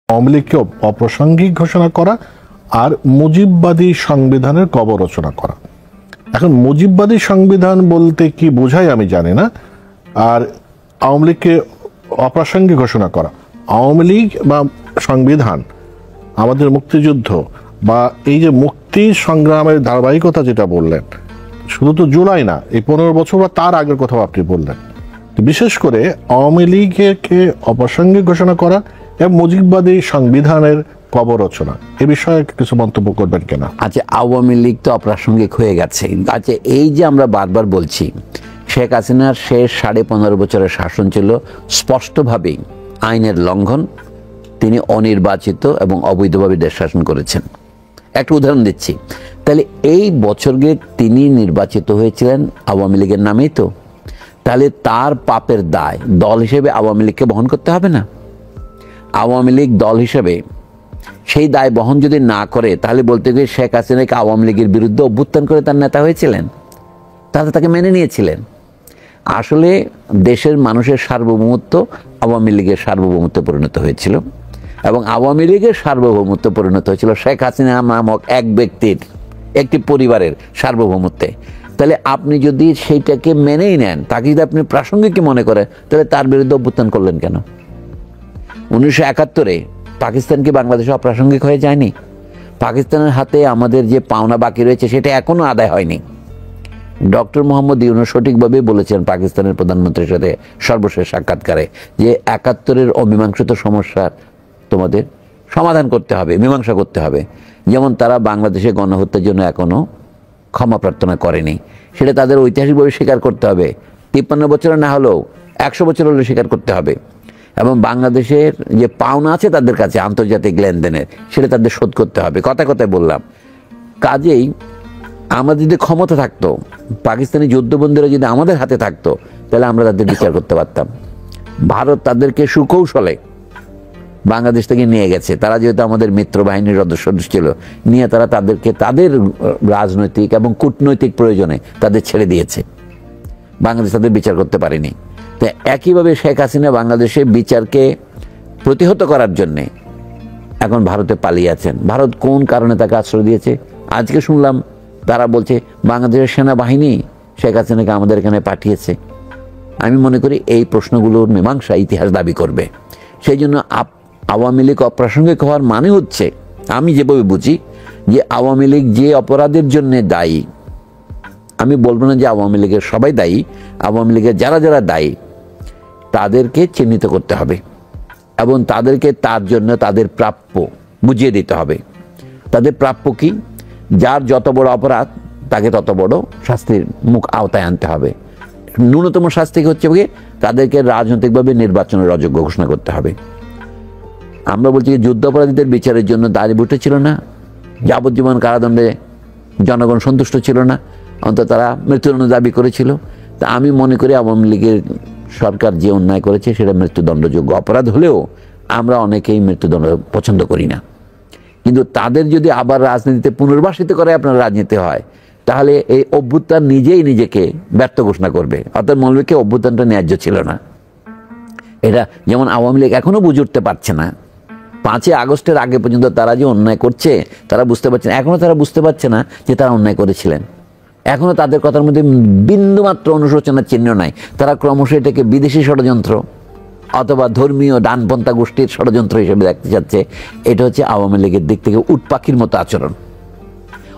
আওয়ামী লীগকে অপ্রাসঙ্গিক ঘোষণা করা আর মুজিববাদী সংবিধানের কবর রচনা করা। এখন মুজিববাদী সংবিধান বলতে কি বোঝায় আমি জানি না, আর আওয়ামী লীগকে অপ্রাসঙ্গিক ঘোষণা করা। আওয়ামী লীগ বা সংবিধান, আমাদের মুক্তিযুদ্ধ বা এই যে মুক্তি সংগ্রামের ধারাবাহিকতা যেটা বললেন, শুধু তো জুলাই না, এই 15 বছর বা তার আগের কথাও আপনি বললেন। বিশেষ করে আওয়ামী লীগকে অপ্রাসঙ্গিক ঘোষণা করা এবং মুজিববাদী সংবিধানের কবর রচনা, এ বিষয়ে কিছু মন্তব্য করবেন কিনা? আচ্ছা, আওয়ামী লীগ তো অপ্রাসঙ্গিক হয়ে গেছে। আচ্ছা, এই যে আমরা বারবার বলছি শেখ হাসিনার শেষ 15.5 বছরের শাসন ছিল স্পষ্টভাবেই আইনের লঙ্ঘন। তিনি অনির্বাচিত এবং অবৈধভাবে দেশ শাসন করেছেন। একটা উদাহরণ দিচ্ছি, তাহলে এই বছরকে তিনি নির্বাচিত হয়েছিলেন আওয়ামী লীগের নামেই তো, তাহলে তার পাপের দায় দল হিসেবে আওয়ামী লীগকে বহন করতে হবে না? আওয়ামী লীগ দল হিসেবে সেই দায় বহন যদি না করে, তাহলে বলতে গিয়ে শেখ হাসিনাকে আওয়ামী লীগের বিরুদ্ধে অভ্যুত্থান করে তার নেতা হয়েছিলেন, তারা তাকে মেনে নিয়েছিলেন। আসলে দেশের মানুষের সার্বভৌমত্ব আওয়ামী লীগের সার্বভৌমত্বে পরিণত হয়েছিল, এবং আওয়ামী লীগের সার্বভৌমত্ব পরিণত হয়েছিল শেখ হাসিনা নামক এক ব্যক্তির, একটি পরিবারের সার্বভৌমত্বে। তাহলে আপনি যদি সেইটাকে মেনেই নেন, তাকে যদি আপনি প্রাসঙ্গিক মনে করেন, তাহলে তার বিরুদ্ধে অভ্যুত্থান করলেন কেন? 1971-এ পাকিস্তান কি বাংলাদেশে অপ্রাসঙ্গিক হয়ে যায়নি? পাকিস্তানের হাতে আমাদের যে পাওনা বাকি রয়েছে সেটা এখনো আদায় হয়নি। ডক্টর মোহাম্মদ ইউনূস সঠিকভাবে বলেছেন পাকিস্তানের প্রধানমন্ত্রীর সাথে সর্বশেষ সাক্ষাৎকারে যে 71-এর অমীমাংসিত সমস্যার তোমাদের সমাধান করতে হবে, মীমাংসা করতে হবে। যেমন তারা বাংলাদেশে গণহত্যার জন্য এখনো ক্ষমা প্রার্থনা করেনি, সেটা তাদের ঐতিহাসিকভাবে স্বীকার করতে হবে। 53 বছরে না হলেও 100 বছর হলেও স্বীকার করতে হবে। এবং বাংলাদেশের যে পাওনা আছে তাদের কাছে আন্তর্জাতিক লেনদেনের, সেটা তাদের শোধ করতে হবে। কথায় কথায় বললাম। কাজেই আমাদের যদি ক্ষমতা থাকতো, পাকিস্তানি যুদ্ধবন্দীরা যদি আমাদের হাতে থাকতো, তাহলে আমরা তাদের বিচার করতে পারতাম। ভারত তাদেরকে সুকৌশলে বাংলাদেশ থেকে নিয়ে গেছে, তারা যেহেতু আমাদের মিত্র বাহিনীর সদস্য ছিল, নিয়ে তারা তাদেরকে তাদের রাজনৈতিক এবং কূটনৈতিক প্রয়োজনে তাদের ছেড়ে দিয়েছে। বাংলাদেশ তাদের বিচার করতে পারেনি। তো একইভাবে শেখ হাসিনা বাংলাদেশে বিচারকে প্রতিহত করার জন্যে এখন ভারতে পালিয়ে আছেন। ভারত কোন কারণে তাকে আশ্রয় দিয়েছে? আজকে শুনলাম তারা বলছে বাংলাদেশের সেনাবাহিনী শেখ হাসিনাকে আমাদের এখানে পাঠিয়েছে। আমি মনে করি এই প্রশ্নগুলোর মীমাংসা ইতিহাস দাবি করবে। সেই জন্য আওয়ামী লীগ অপ্রাসঙ্গিক হওয়ার মানে হচ্ছে, আমি যেভাবে বুঝি, যে আওয়ামী লীগ যে অপরাধের জন্য দায়ী, আমি বলবো না যে আওয়ামী লীগের সবাই দায়ী, আওয়ামী লীগের যারা যারা দায়ী তাদেরকে চিহ্নিত করতে হবে এবং তাদেরকে তার জন্য তাদের প্রাপ্য বুঝিয়ে দিতে হবে। তাদের প্রাপ্য কি? যার যত বড় অপরাধ তাকে তত বড় শাস্তির মুখ আওতায় আনতে হবে। ন্যূনতম শাস্তি হচ্ছে কি? তাদেরকে রাজনৈতিকভাবে নির্বাচনের অযোগ্য ঘোষণা করতে হবে। আমরা বলছি যুদ্ধাপরাধীদের বিচারের জন্য দাঁড়িয়ে উঠেছিল না, যাবজ্জীবন কারাদণ্ডে জনগণ সন্তুষ্ট ছিল না, অন্তত তারা মৃত্যুদণ্ড দাবি করেছিল। তা আমি মনে করি আওয়ামী লীগের সরকার যে অন্যায় করেছে সেটা মৃত্যুদণ্ডযোগ্য অপরাধ হলেও আমরা অনেকেই মৃত্যুদণ্ড পছন্দ করি না। কিন্তু তাদের যদি আবার রাজনীতিতে পুনর্বাসিত করে আপনার রাজনীতি হয়, তাহলে এই অভ্যুত্থান নিজেই নিজেকে ব্যর্থ ঘোষণা করবে। অর্থাৎ মৌলভীকে অভ্যুত্থানটা ন্যায্য ছিল না। এটা যেমন আওয়ামী লীগ এখনো বুঝে উঠতে পারছে না। 5ই আগস্টের আগে পর্যন্ত তারা যে অন্যায় করছে তারা বুঝতে পারছে না। এখনো তারা বুঝতে পারছে না যে তারা অন্যায় করেছিলেন। এখনো তাদের কথার মধ্যে বিন্দুমাত্র অনুশোচনার চিহ্ন নাই। তারা ক্রমশ এটাকে বিদেশি ষড়যন্ত্র অথবা ধর্মীয় ডানপন্থা গোষ্ঠীর ষড়যন্ত্র হিসেবে দেখতে চাচ্ছে। এটা হচ্ছে আওয়ামী লীগের দিক থেকে উটপাখির মতো আচরণ।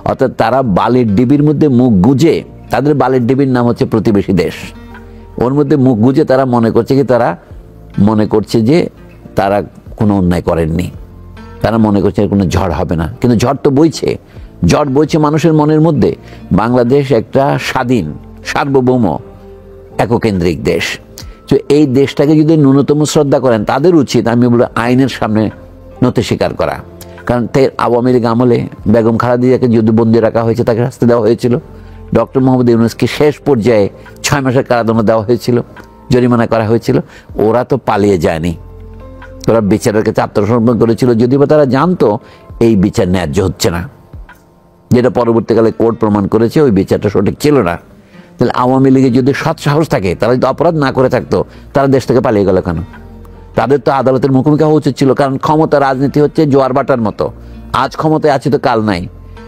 অর্থাৎ তারা বালির ডিবির মধ্যে মুখ গুজে, তাদের বালির ডিবির নাম হচ্ছে প্রতিবেশী দেশ, ওর মধ্যে মুখ গুজে তারা মনে করছে যে তারা কোনো অন্যায় করেননি। তারা মনে করছে কোনো ঝড় হবে না, কিন্তু ঝড় তো বইছে। ঝড় বইছে মানুষের মনের মধ্যে। বাংলাদেশ একটা স্বাধীন, সার্বভৌম, এককেন্দ্রিক দেশ। তো এই দেশটাকে যদি ন্যূনতম শ্রদ্ধা করেন, তাদের উচিত, আমি বলবো, আইনের সামনে নথি স্বীকার করা। কারণ আওয়ামী লীগ আমলে বেগম খালেদা জিয়াকে যুদ্ধবন্দী রাখা হয়েছে, তাকে শাস্তি দেওয়া হয়েছিল। ডক্টর মোহাম্মদ ইউনূসকে শেষ পর্যায়ে 6 মাসের কারাদণ্ড দেওয়া হয়েছিল, জরিমানা করা হয়েছিল। ওরা তো পালিয়ে যায়নি, ওরা বিচারের কাছে আত্মসমর্পণ করেছিল, যদিও তারা জানতো এই বিচার ন্যায্য হচ্ছে না, যেটা পরবর্তীকালে কোর্ট প্রমাণ করেছে ওই বিচারটা সঠিক ছিল না। তাহলে আওয়ামী লীগের যদি সৎ সাহস থাকে, তারা যদি অপরাধ না করে থাকতো, তারা দেশ থেকে পালিয়ে গেল কেন? তাদের তো আদালতের মুখোমুখি হওয়া উচিত ছিল, কারণ ক্ষমতা রাজনীতি হচ্ছে জোয়ার বাটার মতো, আজ ক্ষমতায় আছি তো কাল নাই।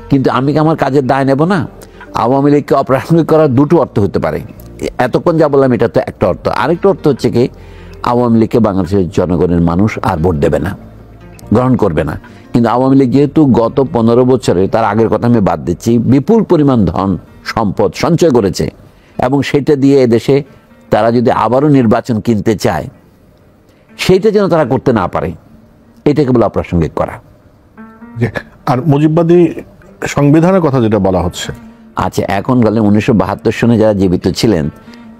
কিন্তু আমি কি আমার কাজের দায় নেব না? আওয়ামী লীগকে অপ্রাসঙ্গিক করার দুটো অর্থ হতে পারে, এতক্ষণ যা বললাম এটা তো একটা অর্থ। আরেকটা অর্থ হচ্ছে কি, আওয়ামী লীগকে বাংলাদেশের জনগণের মানুষ আর ভোট দেবে না, গ্রহণ করবে না। কিন্তু আওয়ামী লীগ যেহেতু গত 15 বছরে, তার আগের কথা আমি বাদ দিচ্ছি, বিপুল পরিমাণ ধন সম্পদ সঞ্চয় করেছে, এবং সেটা দিয়ে এদেশে তারা যদি আবারও নির্বাচন কিনতে চায়, সেইটা যেন তারা করতে না পারে, এটাকে বলে অপ্রাসঙ্গিক করা। আর মুজিববাদী সংবিধানের কথা যেটা বলা হচ্ছে, আচ্ছা, এখন গেলে 1972 সনে যারা জীবিত ছিলেন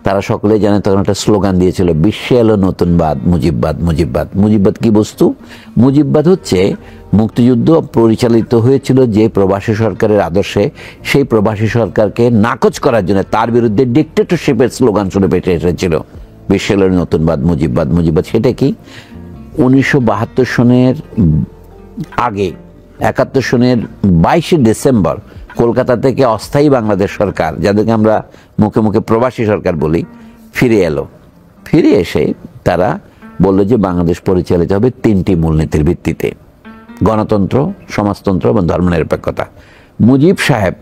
তারা সকলে জানে, তখন একটা স্লোগান দিয়েছিল, বিশ্বে এলো নতুনবাদ, মুজিববাদ। মুজিববাদ, মুজিববাদ কি বস্তু? মুজিববাদ হচ্ছে মুক্তিযুদ্ধ পরিচালিত হয়েছিল যে প্রবাসী সরকারের আদর্শে, সেই প্রবাসী সরকারকে নাকচ করার জন্য তার বিরুদ্ধে ডিক্টেটরশিপের স্লোগান শুনে পেটে এসেছিল, বিশ্বে এলো নতুনবাদ, মুজিববাদ। মুজিববাদ সেটা কি? 1972 সনের আগে 71 সনের 22শে ডিসেম্বর কলকাতা থেকে অস্থায়ী বাংলাদেশ সরকার, যাদেরকে আমরা মুখে মুখে প্রবাসী সরকার বলি, ফিরে এলো। ফিরে এসে তারা বলল যে বাংলাদেশ পরিচালিত হবে 3টি মূলনীতির ভিত্তিতে: গণতন্ত্র, সমাজতন্ত্র এবং ধর্মনিরপেক্ষতা। মুজিব সাহেব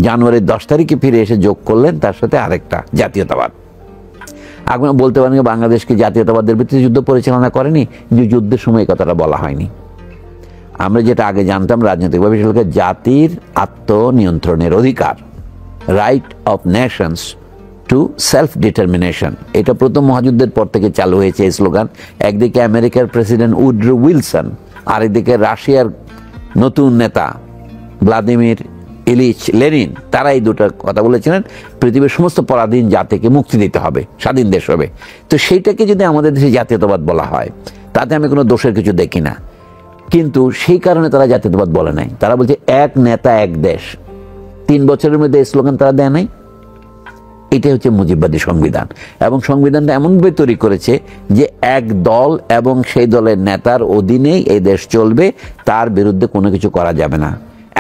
জানুয়ারির 10 তারিখে ফিরে এসে যোগ করলেন তার সাথে আরেকটা, জাতীয়তাবাদ। আপনারা বলতে পারেন বাংলাদেশকে জাতীয়তাবাদের ভিত্তিতে যুদ্ধ পরিচালনা করেনি, যে যুদ্ধের সময় এই কথাটা বলা হয়নি। আমরা যেটা আগে জানতাম রাজনৈতিকভাবে, সেটা জাতির আত্মনিয়ন্ত্রণের অধিকার, right of nations to self determination. এটা প্রথম মহাযুদ্ধের পর থেকে চালু হয়েছে এই স্লোগান। একদিকে আমেরিকার প্রেসিডেন্ট উড্রো উইলসন, আরেকদিকে রাশিয়ার নতুন নেতা ভ্লাদিমির ইলিচ লেনিন, তারা এই দুটো কথা বলেছিলেন, পৃথিবীর সমস্ত পরাধীন জাতিকে মুক্তি দিতে হবে, স্বাধীন দেশ হবে। তো সেইটাকে যদি আমাদের দেশে জাতীয়তাবাদ বলা হয়, তাতে আমি কোনো দোষের কিছু দেখি না। কিন্তু সেই কারণে তারা জাতীয়তাবাদ বলে নাই, তারা বলছে এক নেতা এক দেশ। 3 বছরের মধ্যে এই স্লোগান তারা দেয় নাই। এটাই হচ্ছে মুজিববাদী সংবিধান। এবং সংবিধানটা এমনভাবে তৈরি করেছে যে এক দল এবং সেই দলের নেতার অধীনেই এই দেশ চলবে, তার বিরুদ্ধে কোনো কিছু করা যাবে না।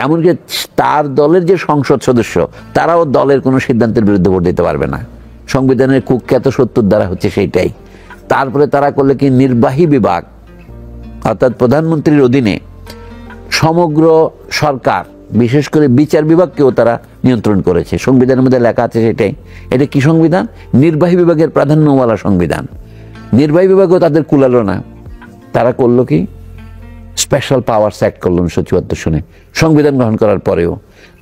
এমনকি তার দলের যে সংসদ সদস্য, তারাও দলের কোনো সিদ্ধান্তের বিরুদ্ধে ভোট দিতে পারবে না। সংবিধানের কুখ্যাত 70 ধারা হচ্ছে সেইটাই। তারপরে তারা করলে কি, নির্বাহী বিভাগ অর্থাৎ প্রধানমন্ত্রীর অধীনে সমগ্র সরকার, বিশেষ করে বিচার বিভাগকেও তারা নিয়ন্ত্রণ করেছে। সংবিধানের মধ্যে লেখা আছে সেটাই। এটা কি সংবিধান? নির্বাহী বিভাগের প্রাধান্যওয়ালা সংবিধান। নির্বাহী বিভাগও তাদের কুলালো না, তারা করলো কি, স্পেশাল পাওয়ারস অ্যাক্ট করলো 1974 সনে, সংবিধান গ্রহণ করার পরেও।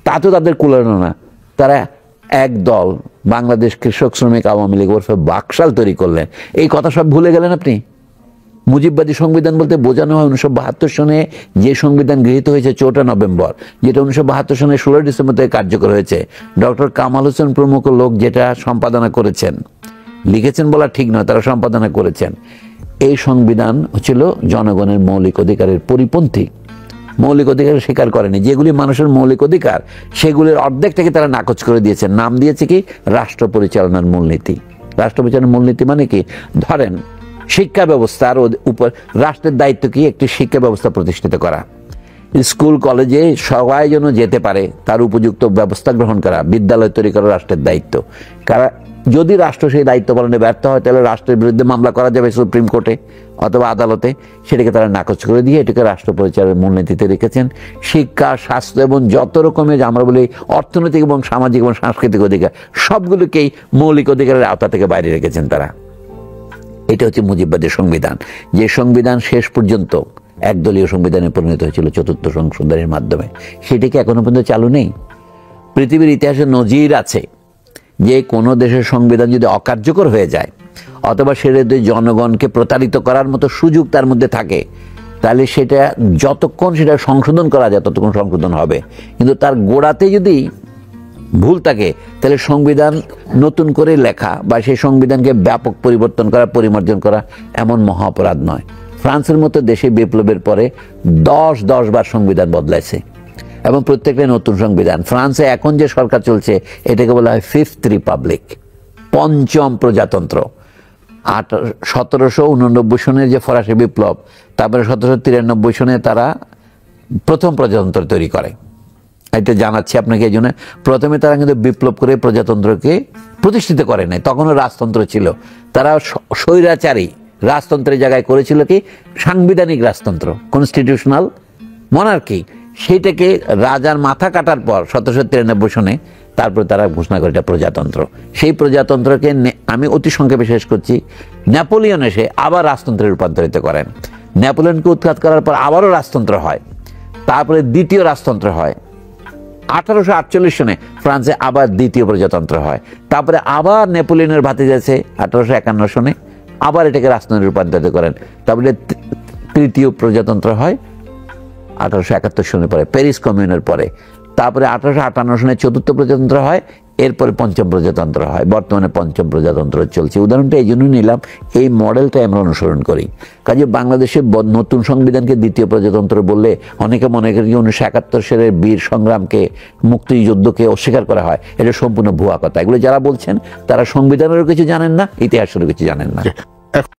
তাতেও তাদের কুলালো না, তারা এক দল বাংলাদেশ কৃষক শ্রমিক আওয়ামী লীগ ওরফে বাকশাল তৈরি করলেন। এই কথা সব ভুলে গেলেন আপনি? মুজিববাদী সংবিধান বলতে বোঝানো হয় 1972 সনে যে সংবিধান গৃহীত হয়েছে 4 নভেম্বর, যেটা 1972 সনে 16 ডিসেম্বর থেকে কার্যকর হয়েছে। ডক্টর কামাল হোসেন প্রমুখ লোক যেটা সম্পাদনা করেছেন, লিখেছেন বলা ঠিক নয়, তারা সম্পাদনা করেছেন। এই সংবিধান হচ্ছিল জনগণের মৌলিক অধিকারের পরিপন্থী। মৌলিক অধিকার স্বীকার করেনি, যেগুলি মানুষের মৌলিক অধিকার সেগুলির অর্ধেকটাকে তারা নাকচ করে দিয়েছেন। নাম দিয়েছে কি, রাষ্ট্র পরিচালনার মূলনীতি। রাষ্ট্র পরিচালনার মূলনীতি মানে কি? ধরেন শিক্ষা ব্যবস্থার উপর রাষ্ট্রের দায়িত্ব কি, একটি শিক্ষা ব্যবস্থা প্রতিষ্ঠিত করা, স্কুল কলেজে সবাই যেন যেতে পারে তার উপযুক্ত ব্যবস্থা গ্রহণ করা, বিদ্যালয় তৈরি করা রাষ্ট্রের দায়িত্ব। কারণ যদি রাষ্ট্র সেই দায়িত্ব পালনে ব্যর্থ হয়, তাহলে রাষ্ট্রের বিরুদ্ধে মামলা করা যাবে সুপ্রিম কোর্টে অথবা আদালতে। সেটাকে তারা নাকচ করে দিয়ে এটাকে রাষ্ট্র পরিচালনার মূলনীতিতে রেখেছেন। শিক্ষা, স্বাস্থ্য এবং যত রকমের আমরা বলি অর্থনৈতিক এবং সামাজিক এবং সাংস্কৃতিক অধিকার, সবগুলোকেই মৌলিক অধিকারের আওতা থেকে বাইরে রেখেছেন তারা। এটা হচ্ছে মুজিববাদী সংবিধান, যে সংবিধান শেষ পর্যন্ত একদলীয় সংবিধানে পরিণত হয়েছিল 4th সংশোধনের মাধ্যমে। সেটি কি এখনো পর্যন্ত চালু নেই? পৃথিবীর ইতিহাসে নজির আছে যে কোনো দেশের সংবিধান যদি অকার্যকর হয়ে যায় অথবা সেটা যদি জনগণকে প্রতারিত করার মতো সুযোগ তার মধ্যে থাকে, তাহলে সেটা যতক্ষণ সেটা সংশোধন করা যায় ততক্ষণ সংশোধন হবে। কিন্তু তার গোড়াতে যদি ভুল থাকে, তাহলে সংবিধান নতুন করে লেখা বা সেই সংবিধানকে ব্যাপক পরিবর্তন করা, পরিমার্জন করা এমন মহা অপরাধ নয়। ফ্রান্সের মতো দেশে বিপ্লবের পরে 10 বার সংবিধান বদলাইছে এবং প্রত্যেকটাই নতুন সংবিধান। ফ্রান্সে এখন যে সরকার চলছে এটাকে বলা হয় 5th রিপাবলিক, 5ম প্রজাতন্ত্র। 1789 সনের যে ফরাসি বিপ্লব, তারপরে 1793 সনে তারা প্রথম প্রজাতন্ত্র তৈরি করে। এটা জানাচ্ছি আপনাকে এই জন্য, প্রথমে তারা কিন্তু বিপ্লব করে প্রজাতন্ত্রকে প্রতিষ্ঠিত করে নাই, তখনও রাজতন্ত্র ছিল। তারা স্বৈরাচারী রাজতন্ত্রের জায়গায় করেছিল কি সাংবিধানিক রাজতন্ত্র, কনস্টিটিউশনাল মনার্কি। সেইটাকে রাজার মাথা কাটার পর 1793 সনে তারপর তারা ঘোষণা করে এটা প্রজাতন্ত্র। সেই প্রজাতন্ত্রকে আমি অতি সংক্ষেপে শেষ করছি, নেপোলিয়ন এসে আবার রাজতন্ত্রে রূপান্তরিত করেন। নেপোলিয়নকে উৎখাত করার পর আবারও রাজতন্ত্র হয়, তারপরে দ্বিতীয় রাজতন্ত্র হয়। 1848 সনে ফ্রান্সে আবার দ্বিতীয় প্রজাতন্ত্র হয়। তারপরে আবার নেপোলিয়নের ভাতিজা আছে 1851 সনে আবার এটাকে রাজতন্ত্রে রূপান্তরিত করেন। তারপরে তৃতীয় প্রজাতন্ত্র হয় 1871 সনের পরে, প্যারিস কমিউনের পরে। তারপরে 1858 সনে চতুর্থ প্রজাতন্ত্র হয়, এরপরে পঞ্চম প্রজাতন্ত্র হয়। বর্তমানে পঞ্চম প্রজাতন্ত্র চলছে। উদাহরণটা এই জন্য নিলাম, এই মডেলটা আমরা অনুসরণ করি। কাজে বাংলাদেশের নতুন সংবিধানকে দ্বিতীয় প্রজাতন্ত্র বললে অনেকে মনে করেন 1971 সালের বীর সংগ্রামকে, মুক্তিযুদ্ধকে অস্বীকার করা হয়। এটা সম্পূর্ণ ভুয়া কথা। এগুলো যারা বলছেন তারা সংবিধানেরও কিছু জানেন না, ইতিহাসেরও কিছু জানেন না।